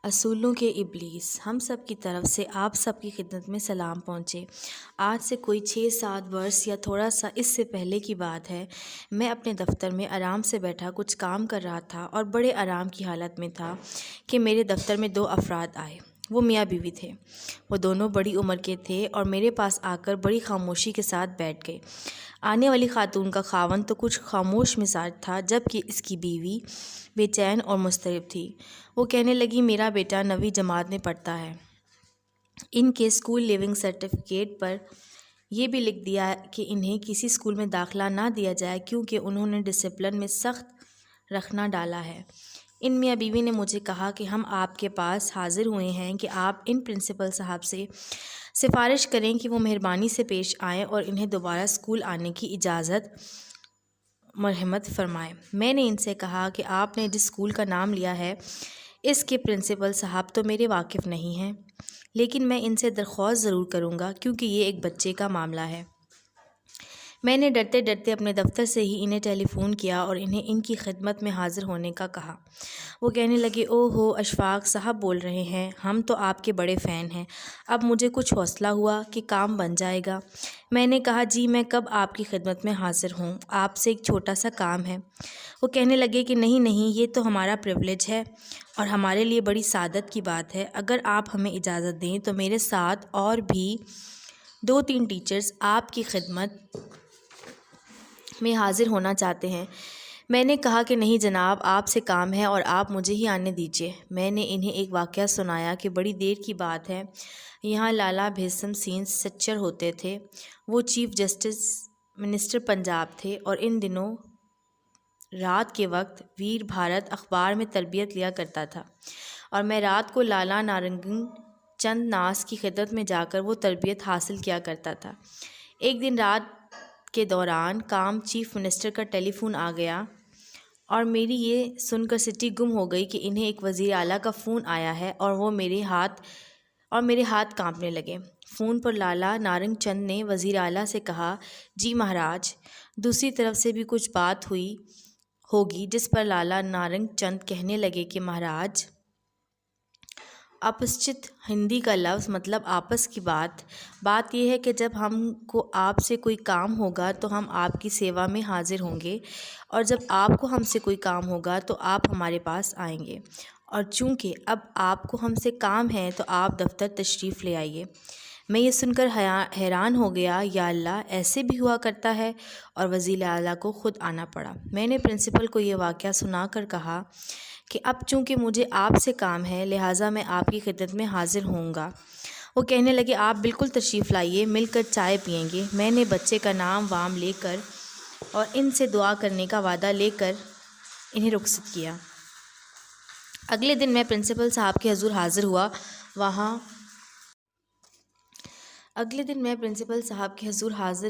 اصولوں کے ابلیس ہم سب کی طرف سے آپ سب کی خدمت میں سلام پہنچے۔ آج سے کوئی 6-7 برس یا تھوڑا سا اس سے پہلے کی بات ہے۔ میں اپنے دفتر میں آرام سے بیٹھا کچھ کام کر رہا تھا اور بڑے آرام کی حالت میں تھا کہ میرے دفتر میں 2 افراد آئے۔ وہ میاں بیوی تھے۔ وہ دونوں بڑی عمر کے تھے اور میرے پاس آ کر بڑی خاموشی کے ساتھ بیٹھ گئے۔ آنے والی خاتون کا خاوند تو کچھ خاموش مزاج تھا، جبکہ اس کی بیوی بے چین اور مضطرب تھی۔ وہ کہنے لگی، میرا بیٹا 9ویں جماعت میں پڑھتا ہے۔ ان کے اسکول لیونگ سرٹیفکیٹ پر یہ بھی لکھ دیا کہ انہیں کسی اسکول میں داخلہ نہ دیا جائے کیونکہ انہوں نے ڈسپلن میں سخت رکھنا ڈالا ہے۔ ان میاں بیوی نے مجھے کہا کہ ہم آپ کے پاس حاضر ہوئے ہیں کہ آپ ان پرنسپل صاحب سے سفارش کریں کہ وہ مہربانی سے پیش آئیں اور انہیں دوبارہ اسکول آنے کی اجازت مرحمت فرمائیں۔ میں نے ان سے کہا کہ آپ نے جس اسکول کا نام لیا ہے اس کے پرنسپل صاحب تو میرے واقف نہیں ہیں، لیکن میں ان سے درخواست ضرور کروں گا کیونکہ یہ ایک بچے کا معاملہ ہے۔ میں نے ڈرتے ڈرتے اپنے دفتر سے ہی انہیں ٹیلی فون کیا اور انہیں ان کی خدمت میں حاضر ہونے کا کہا۔ وہ کہنے لگے، او ہو، اشفاق صاحب بول رہے ہیں، ہم تو آپ کے بڑے فین ہیں۔ اب مجھے کچھ حوصلہ ہوا کہ کام بن جائے گا۔ میں نے کہا، جی میں کب آپ کی خدمت میں حاضر ہوں، آپ سے ایک چھوٹا سا کام ہے۔ وہ کہنے لگے کہ نہیں، یہ تو ہمارا پریویلیج ہے اور ہمارے لیے بڑی سعادت کی بات ہے۔ اگر آپ ہمیں اجازت دیں تو میرے ساتھ اور بھی 2-3 ٹیچرز آپ کی خدمت میں حاضر ہونا چاہتے ہیں۔ میں نے کہا کہ نہیں جناب، آپ سے کام ہے اور آپ مجھے ہی آنے دیجیے۔ میں نے انہیں ایک واقعہ سنایا کہ بڑی دیر کی بات ہے، یہاں لالا بھیسم سین سچر ہوتے تھے۔ وہ چیف جسٹس منسٹر پنجاب تھے اور ان دنوں رات کے وقت ویر بھارت اخبار میں تربیت لیا کرتا تھا اور میں رات کو لالا نارنگن چند ناس کی خدمت میں جا کر وہ تربیت حاصل کیا کرتا تھا۔ ایک دن رات کے دوران کام چیف منسٹر کا ٹیلی فون آ گیا اور میری یہ سن کر سٹی گم ہو گئی کہ انہیں ایک وزیر اعلیٰ کا فون آیا ہے اور میرے ہاتھ کانپنے لگے۔ فون پر لالا نارنگ چند نے وزیر اعلیٰ سے کہا، جی مہاراج۔ دوسری طرف سے بھی کچھ بات ہوئی ہوگی جس پر لالا نارنگ چند کہنے لگے کہ مہاراج، اپسچت ہندی کا لفظ مطلب آپس کی بات یہ ہے کہ جب ہم کو آپ سے کوئی کام ہوگا تو ہم آپ کی سیوا میں حاضر ہوں گے اور جب آپ کو ہم سے کوئی کام ہوگا تو آپ ہمارے پاس آئیں گے، اور چونکہ اب آپ کو ہم سے کام ہے تو آپ دفتر تشریف لے آئیے۔ میں یہ سن کر حیران ہو گیا، یا اللہ، ایسے بھی ہوا کرتا ہے، اور وزیر اعلیٰ کو خود آنا پڑا۔ میں نے پرنسپل کو یہ واقعہ سنا کر کہا کہ اب چونکہ مجھے آپ سے کام ہے لہٰذا میں آپ کی خدمت میں حاضر ہوں گا۔ وہ کہنے لگے، آپ بالکل تشریف لائیے، مل کر چائے پئیں گے۔ میں نے بچے کا نام وام لے کر اور ان سے دعا کرنے کا وعدہ لے کر انہیں رخصت کیا۔ اگلے دن میں پرنسپل صاحب کے حضور حاضر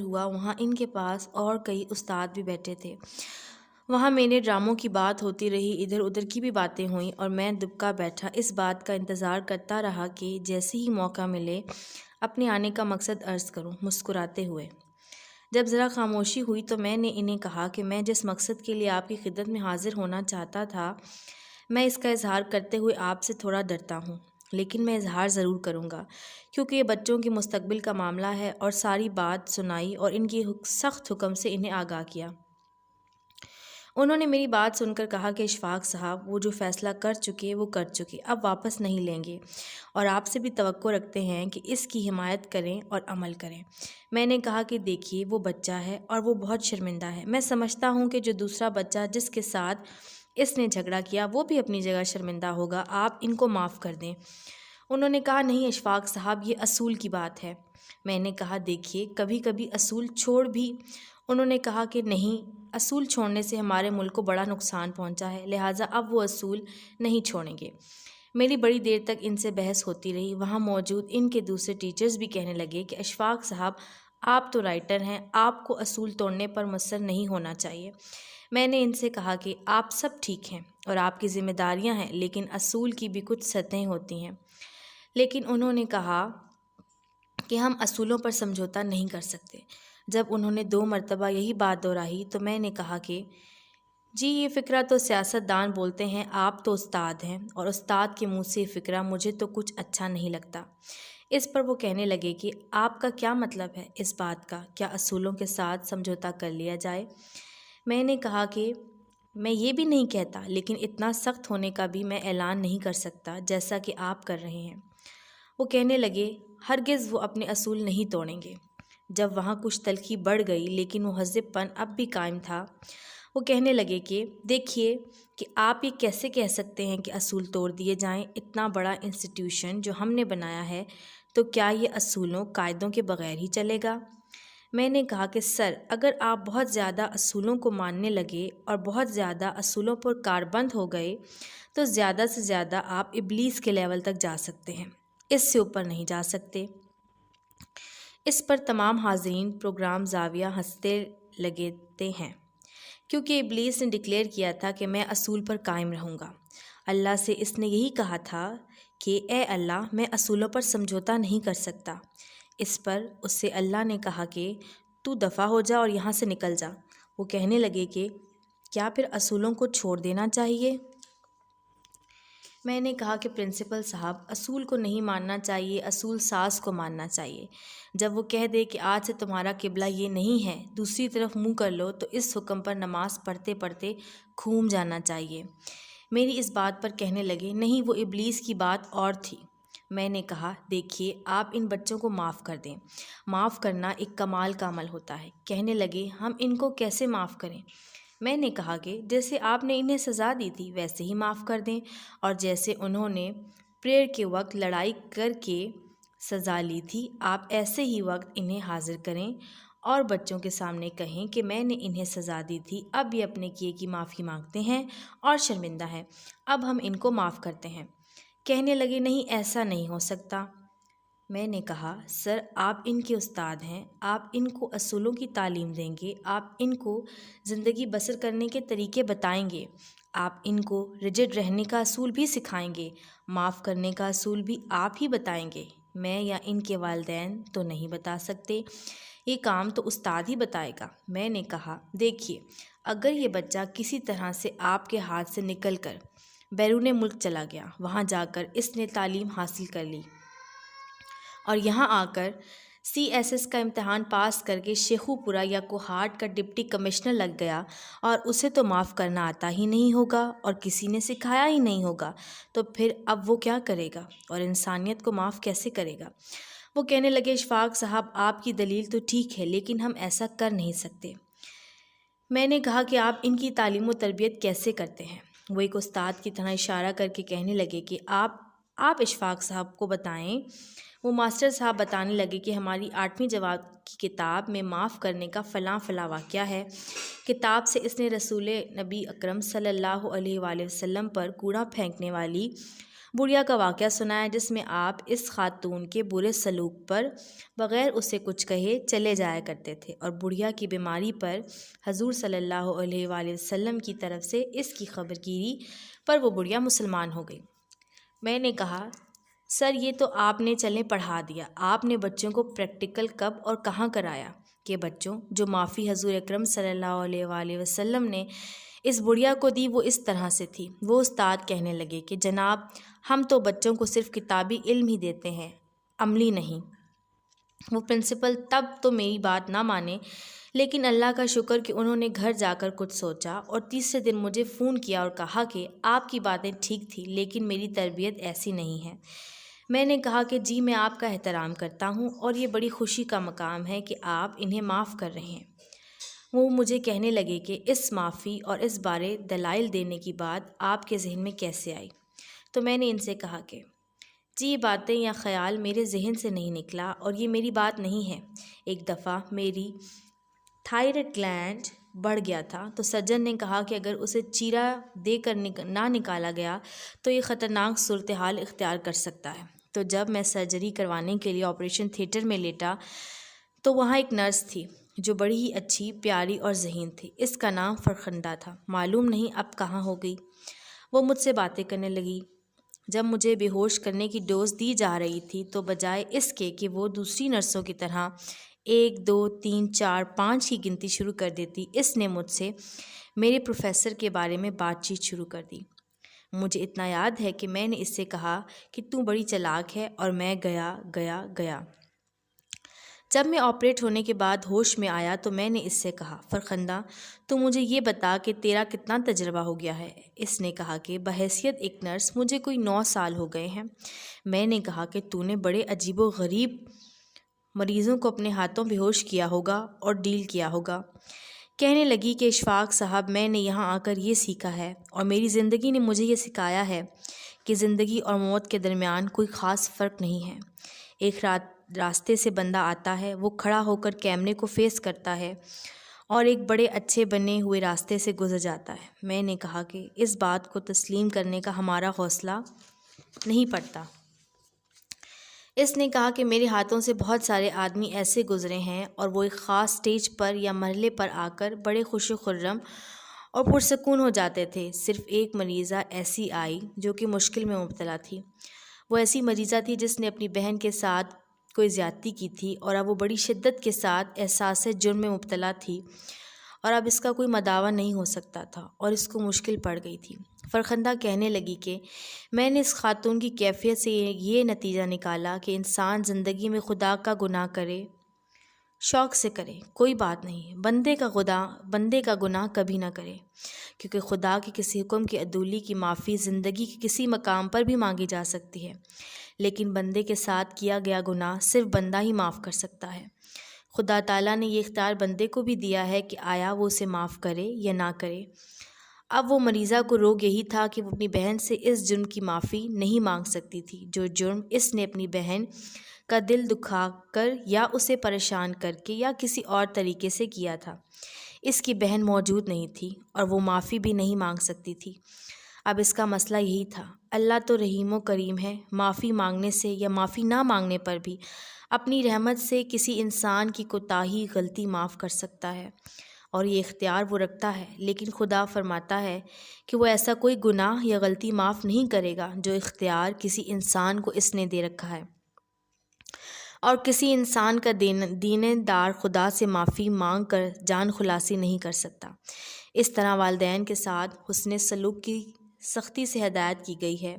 ہوا۔ وہاں ان کے پاس اور کئی استاد بھی بیٹھے تھے۔ وہاں میرے ڈراموں کی بات ہوتی رہی، ادھر ادھر کی بھی باتیں ہوئیں اور میں دبکا بیٹھا اس بات کا انتظار کرتا رہا کہ جیسے ہی موقع ملے اپنے آنے کا مقصد عرض کروں، مسکراتے ہوئے۔ جب ذرا خاموشی ہوئی تو میں نے انہیں کہا کہ میں جس مقصد کے لیے آپ کی خدمت میں حاضر ہونا چاہتا تھا، میں اس کا اظہار کرتے ہوئے آپ سے تھوڑا ڈرتا ہوں، لیکن میں اظہار ضرور کروں گا کیونکہ یہ بچوں کے مستقبل کا معاملہ ہے، اور ساری بات سنائی اور ان کی سخت حکم سے انہیں آگاہ کیا۔ انہوں نے میری بات سن کر کہا کہ اشفاق صاحب، وہ جو فیصلہ کر چکے اب واپس نہیں لیں گے، اور آپ سے بھی توقع رکھتے ہیں کہ اس کی حمایت کریں اور عمل کریں۔ میں نے کہا کہ دیکھیے، وہ بچہ ہے اور وہ بہت شرمندہ ہے۔ میں سمجھتا ہوں کہ جو دوسرا بچہ جس کے ساتھ اس نے جھگڑا کیا وہ بھی اپنی جگہ شرمندہ ہوگا، آپ ان کو معاف کر دیں۔ انہوں نے کہا، نہیں اشفاق صاحب، یہ اصول کی بات ہے۔ میں نے کہا، دیکھیے، کبھی کبھی اصول چھوڑ بھی۔ انہوں نے کہا کہ نہیں، اصول چھوڑنے سے ہمارے ملک کو بڑا نقصان پہنچا ہے، لہٰذا اب وہ اصول نہیں چھوڑیں گے۔ میری بڑی دیر تک ان سے بحث ہوتی رہی۔ وہاں موجود ان کے دوسرے ٹیچرز بھی کہنے لگے کہ اشفاق صاحب، آپ تو رائٹر ہیں، آپ کو اصول توڑنے پر مصر نہیں ہونا چاہیے۔ میں نے ان سے کہا کہ آپ سب ٹھیک ہیں اور آپ کی ذمہ داریاں ہیں، لیکن اصول کی بھی کچھ سطحیں ہوتی ہیں۔ لیکن انہوں نے کہا کہ ہم اصولوں پر سمجھوتہ نہیں کر سکتے۔ جب انہوں نے 2 مرتبہ یہی بات دہرائی تو میں نے کہا کہ جی یہ فقرہ تو سیاست دان بولتے ہیں، آپ تو استاد ہیں، اور استاد کے منہ سے یہ فقرہ مجھے تو کچھ اچھا نہیں لگتا۔ اس پر وہ کہنے لگے کہ آپ کا کیا مطلب ہے اس بات کا، کیا اصولوں کے ساتھ سمجھوتا کر لیا جائے؟ میں نے کہا کہ میں یہ بھی نہیں کہتا، لیکن اتنا سخت ہونے کا بھی میں اعلان نہیں کر سکتا جیسا کہ آپ کر رہے ہیں۔ وہ کہنے لگے ہرگز وہ اپنے اصول نہیں توڑیں گے۔ جب وہاں کچھ تلخی بڑھ گئی لیکن مہذب پن اب بھی قائم تھا، وہ کہنے لگے کہ دیکھیے کہ آپ یہ کیسے کہہ سکتے ہیں کہ اصول توڑ دیے جائیں؟ اتنا بڑا انسٹیٹیوشن جو ہم نے بنایا ہے، تو کیا یہ اصولوں قاعدوں کے بغیر ہی چلے گا؟ میں نے کہا کہ سر، اگر آپ بہت زیادہ اصولوں کو ماننے لگے اور بہت زیادہ اصولوں پر کاربند ہو گئے تو زیادہ سے زیادہ آپ ابلیس کے لیول تک جا سکتے ہیں، اس سے اوپر نہیں جا سکتے۔ اس پر تمام حاضرین پروگرام زاویہ ہنستے لگتے ہیں، کیونکہ ابلیس نے ڈکلیئر کیا تھا کہ میں اصول پر قائم رہوں گا۔ اللہ سے اس نے یہی کہا تھا کہ اے اللہ، میں اصولوں پر سمجھوتا نہیں کر سکتا۔ اس پر اس سے اللہ نے کہا کہ تو دفع ہو جا اور یہاں سے نکل جا۔ وہ کہنے لگے کہ کیا پھر اصولوں کو چھوڑ دینا چاہیے؟ میں نے کہا کہ پرنسپل صاحب، اصول کو نہیں ماننا چاہیے، اصول ساز کو ماننا چاہیے۔ جب وہ کہہ دے کہ آج سے تمہارا قبلہ یہ نہیں ہے، دوسری طرف منہ کر لو، تو اس حکم پر نماز پڑھتے پڑھتے گھوم جانا چاہیے۔ میری اس بات پر کہنے لگے نہیں، وہ ابلیس کی بات اور تھی۔ میں نے کہا دیکھیے، آپ ان بچوں کو معاف کر دیں، معاف کرنا ایک کمال کا عمل ہوتا ہے۔ کہنے لگے ہم ان کو کیسے معاف کریں؟ میں نے کہا کہ جیسے آپ نے انہیں سزا دی تھی ویسے ہی معاف کر دیں، اور جیسے انہوں نے پریئر کے وقت لڑائی کر کے سزا لی تھی، آپ ایسے ہی وقت انہیں حاضر کریں اور بچوں کے سامنے کہیں کہ میں نے انہیں سزا دی تھی، اب یہ اپنے کیے کی معافی مانگتے ہیں اور شرمندہ ہیں، اب ہم ان کو معاف کرتے ہیں۔ کہنے لگے نہیں، ایسا نہیں ہو سکتا۔ میں نے کہا سر، آپ ان کے استاد ہیں، آپ ان کو اصولوں کی تعلیم دیں گے، آپ ان کو زندگی بسر کرنے کے طریقے بتائیں گے، آپ ان کو رجڈ رہنے کا اصول بھی سکھائیں گے، معاف کرنے کا اصول بھی آپ ہی بتائیں گے، میں یا ان کے والدین تو نہیں بتا سکتے، یہ کام تو استاد ہی بتائے گا۔ میں نے کہا دیکھیے، اگر یہ بچہ کسی طرح سے آپ کے ہاتھ سے نکل کر بیرون ملک چلا گیا، وہاں جا کر اس نے تعلیم حاصل کر لی اور یہاں آ کر CSS کا امتحان پاس کر کے شیخو پورہ یا کوہاٹ کا ڈپٹی کمشنر لگ گیا، اور اسے تو معاف کرنا آتا ہی نہیں ہوگا اور کسی نے سکھایا ہی نہیں ہوگا، تو پھر اب وہ کیا کرے گا اور انسانیت کو معاف کیسے کرے گا؟ وہ کہنے لگے اشفاق صاحب، آپ کی دلیل تو ٹھیک ہے، لیکن ہم ایسا کر نہیں سکتے۔ میں نے کہا کہ آپ ان کی تعلیم و تربیت کیسے کرتے ہیں؟ وہ ایک استاد کی طرح اشارہ کر کے کہنے لگے کہ آپ اشفاق صاحب کو بتائیں۔ وہ ماسٹر صاحب بتانے لگے کہ ہماری 8ویں جماعت کی کتاب میں معاف کرنے کا فلاں فلاں واقعہ ہے۔ کتاب سے اس نے رسول نبی اکرم صلی اللہ علیہ وآلہ وسلم پر کوڑا پھینکنے والی بڑھیا کا واقعہ سنایا، جس میں آپ اس خاتون کے برے سلوک پر بغیر اسے کچھ کہے چلے جایا کرتے تھے، اور بڑھیا کی بیماری پر حضور صلی اللہ علیہ وآلہ وسلم کی طرف سے اس کی خبر گیری پر وہ بڑھیا مسلمان ہو گئی۔ میں نے کہا سر، یہ تو آپ نے چلیں پڑھا دیا، آپ نے بچوں کو پریکٹیکل کب اور کہاں کرایا کہ بچوں جو معافی حضور اکرم صلی اللہ علیہ وآلہ وسلم نے اس بڑھیا کو دی وہ اس طرح سے تھی؟ وہ استاد کہنے لگے کہ جناب، ہم تو بچوں کو صرف کتابی علم ہی دیتے ہیں، عملی نہیں۔ وہ پرنسپل تب تو میری بات نہ مانے، لیکن اللہ کا شکر کہ انہوں نے گھر جا کر کچھ سوچا اور تیسرے دن مجھے فون کیا اور کہا کہ آپ کی باتیں ٹھیک تھی، لیکن میری تربیت ایسی نہیں ہے۔ میں نے کہا کہ جی، میں آپ کا احترام کرتا ہوں اور یہ بڑی خوشی کا مقام ہے کہ آپ انہیں معاف کر رہے ہیں۔ وہ مجھے کہنے لگے کہ اس معافی اور اس بارے دلائل دینے کی بات آپ کے ذہن میں کیسے آئی؟ تو میں نے ان سے کہا کہ جی، یہ باتیں یا خیال میرے ذہن سے نہیں نکلا اور یہ میری بات نہیں ہے۔ ایک دفعہ میری تھائرائیڈ گلینڈ بڑھ گیا تھا، تو سرجن نے کہا کہ اگر اسے چیرا دے کر نہ نکالا گیا تو یہ خطرناک صورتحال اختیار کر سکتا ہے۔ تو جب میں سرجری کروانے کے لیے آپریشن تھیٹر میں لیٹا تو وہاں ایک نرس تھی جو بڑی ہی اچھی، پیاری اور ذہین تھی۔ اس کا نام فرخندہ تھا، معلوم نہیں اب کہاں ہو گئی۔ وہ مجھ سے باتیں کرنے لگی۔ جب مجھے بے ہوش کرنے کی ڈوز دی جا رہی تھی تو بجائے اس کے کہ وہ دوسری نرسوں کی طرح 1 2 3 4 5 کی گنتی شروع کر دیتی، اس نے مجھ سے میرے پروفیسر کے بارے میں بات چیت شروع کر دی۔ مجھے اتنا یاد ہے کہ میں نے اس سے کہا کہ تو بڑی چالاک ہے، اور میں گیا۔ جب میں آپریٹ ہونے کے بعد ہوش میں آیا تو میں نے اس سے کہا، فرخندہ تو مجھے یہ بتا کہ تیرا کتنا تجربہ ہو گیا ہے؟ اس نے کہا کہ بحیثیت ایک نرس مجھے کوئی 9 سال ہو گئے ہیں۔ میں نے کہا کہ تو نے بڑے عجیب و غریب مریضوں کو اپنے ہاتھوں بے ہوش کیا ہوگا اور ڈیل کیا ہوگا۔ کہنے لگی کہ اشفاق صاحب، میں نے یہاں آ کر یہ سیکھا ہے، اور میری زندگی نے مجھے یہ سکھایا ہے کہ زندگی اور موت کے درمیان کوئی خاص فرق نہیں ہے۔ ایک راستے سے بندہ آتا ہے، وہ کھڑا ہو کر کیمرے کو فیس کرتا ہے اور ایک بڑے اچھے بنے ہوئے راستے سے گزر جاتا ہے۔ میں نے کہا کہ اس بات کو تسلیم کرنے کا ہمارا حوصلہ نہیں پڑتا۔ اس نے کہا کہ میرے ہاتھوں سے بہت سارے آدمی ایسے گزرے ہیں، اور وہ ایک خاص سٹیج پر یا مرحلے پر آ کر بڑے خوش و خرم اور پرسکون ہو جاتے تھے۔ صرف ایک مریضہ ایسی آئی جو کہ مشکل میں مبتلا تھی۔ وہ ایسی مریضہ تھی جس نے اپنی بہن کے ساتھ کوئی زیادتی کی تھی، اور اب وہ بڑی شدت کے ساتھ احساس جرم میں مبتلا تھی، اور اب اس کا کوئی مداوع نہیں ہو سکتا تھا، اور اس کو مشکل پڑ گئی تھی۔ فرخندہ کہنے لگی کہ میں نے اس خاتون کی کیفیت سے یہ نتیجہ نکالا کہ انسان زندگی میں خدا کا گناہ کرے، شوق سے کرے، کوئی بات نہیں، بندے کا گناہ کبھی نہ کرے، کیونکہ خدا کے کسی حکم کی عدولی کی معافی زندگی کے کسی مقام پر بھی مانگی جا سکتی ہے، لیکن بندے کے ساتھ کیا گیا گناہ صرف بندہ ہی معاف کر سکتا ہے۔ خدا تعالیٰ نے یہ اختیار بندے کو بھی دیا ہے کہ آیا وہ اسے معاف کرے یا نہ کرے۔ اب وہ مریضہ کو روگ یہی تھا کہ وہ اپنی بہن سے اس جرم کی معافی نہیں مانگ سکتی تھی جو جرم اس نے اپنی بہن کا دل دکھا کر یا اسے پریشان کر کے یا کسی اور طریقے سے کیا تھا۔ اس کی بہن موجود نہیں تھی اور وہ معافی بھی نہیں مانگ سکتی تھی۔ اب اس کا مسئلہ یہی تھا۔ اللہ تو رحیم و کریم ہے، معافی مانگنے سے یا معافی نہ مانگنے پر بھی اپنی رحمت سے کسی انسان کی کوتاہی، غلطی معاف کر سکتا ہے، اور یہ اختیار وہ رکھتا ہے، لیکن خدا فرماتا ہے کہ وہ ایسا کوئی گناہ یا غلطی معاف نہیں کرے گا جو اختیار کسی انسان کو اس نے دے رکھا ہے، اور کسی انسان کا دیندار خدا سے معافی مانگ کر جان خلاصی نہیں کر سکتا۔ اس طرح والدین کے ساتھ حسن سلوک کی سختی سے ہدایت کی گئی ہے۔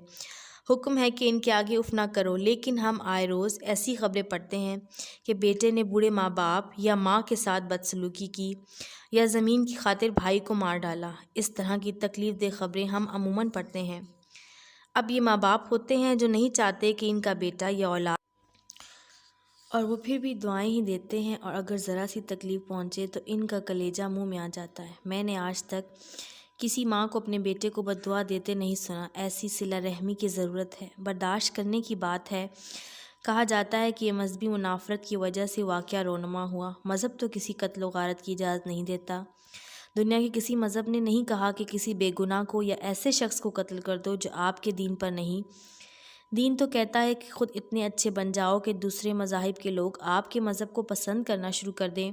حکم ہے کہ ان کے آگے اف نہ کرو، لیکن ہم آئے روز ایسی خبریں پڑھتے ہیں کہ بیٹے نے بوڑھے ماں باپ یا ماں کے ساتھ بدسلوکی کی، یا زمین کی خاطر بھائی کو مار ڈالا۔ اس طرح کی تکلیف دہ خبریں ہم عموماً پڑھتے ہیں۔ اب یہ ماں باپ ہوتے ہیں جو نہیں چاہتے کہ ان کا بیٹا یا اولاد، اور وہ پھر بھی دعائیں ہی دیتے ہیں، اور اگر ذرا سی تکلیف پہنچے تو ان کا کلیجہ منہ میں آ جاتا ہے۔ میں نے آج تک کسی ماں کو اپنے بیٹے کو بددعا دیتے نہیں سنا۔ ایسی صلہ رحمی کی ضرورت ہے، برداشت کرنے کی بات ہے۔ کہا جاتا ہے کہ یہ مذہبی منافرت کی وجہ سے واقعہ رونما ہوا۔ مذہب تو کسی قتل و غارت کی اجازت نہیں دیتا۔ دنیا کے کسی مذہب نے نہیں کہا کہ کسی بے گناہ کو یا ایسے شخص کو قتل کر دو جو آپ کے دین پر نہیں۔ دین تو کہتا ہے کہ خود اتنے اچھے بن جاؤ کہ دوسرے مذاہب کے لوگ آپ کے مذہب کو پسند کرنا شروع کر دیں۔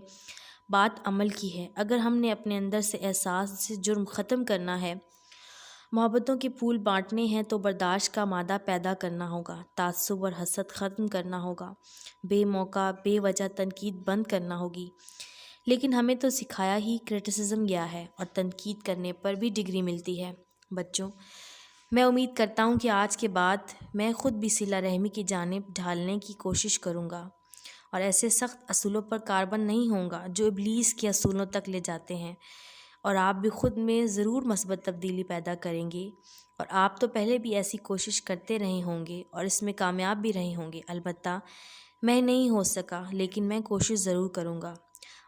بات عمل کی ہے۔ اگر ہم نے اپنے اندر سے احساس سے جرم ختم کرنا ہے، محبتوں کے پھول بانٹنے ہیں، تو برداشت کا مادہ پیدا کرنا ہوگا، تعصب اور حسد ختم کرنا ہوگا، بے موقع بے وجہ تنقید بند کرنا ہوگی۔ لیکن ہمیں تو سکھایا ہی کرٹیسزم گیا ہے، اور تنقید کرنے پر بھی ڈگری ملتی ہے۔ بچوں، میں امید کرتا ہوں کہ آج کے بعد میں خود بھی صلہ رحمی کی جانب ڈھالنے کی کوشش کروں گا، اور ایسے سخت اصولوں پر کاربند نہیں ہوں گا جو ابلیس کے اصولوں تک لے جاتے ہیں، اور آپ بھی خود میں ضرور مثبت تبدیلی پیدا کریں گے، اور آپ تو پہلے بھی ایسی کوشش کرتے رہے ہوں گے اور اس میں کامیاب بھی رہے ہوں گے۔ البتہ میں نہیں ہو سکا، لیکن میں کوشش ضرور کروں گا۔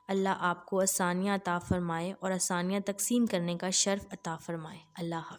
اللہ آپ کو آسانیاں عطا فرمائے اور آسانیاں تقسیم کرنے کا شرف عطا فرمائے۔ اللہ حافظ۔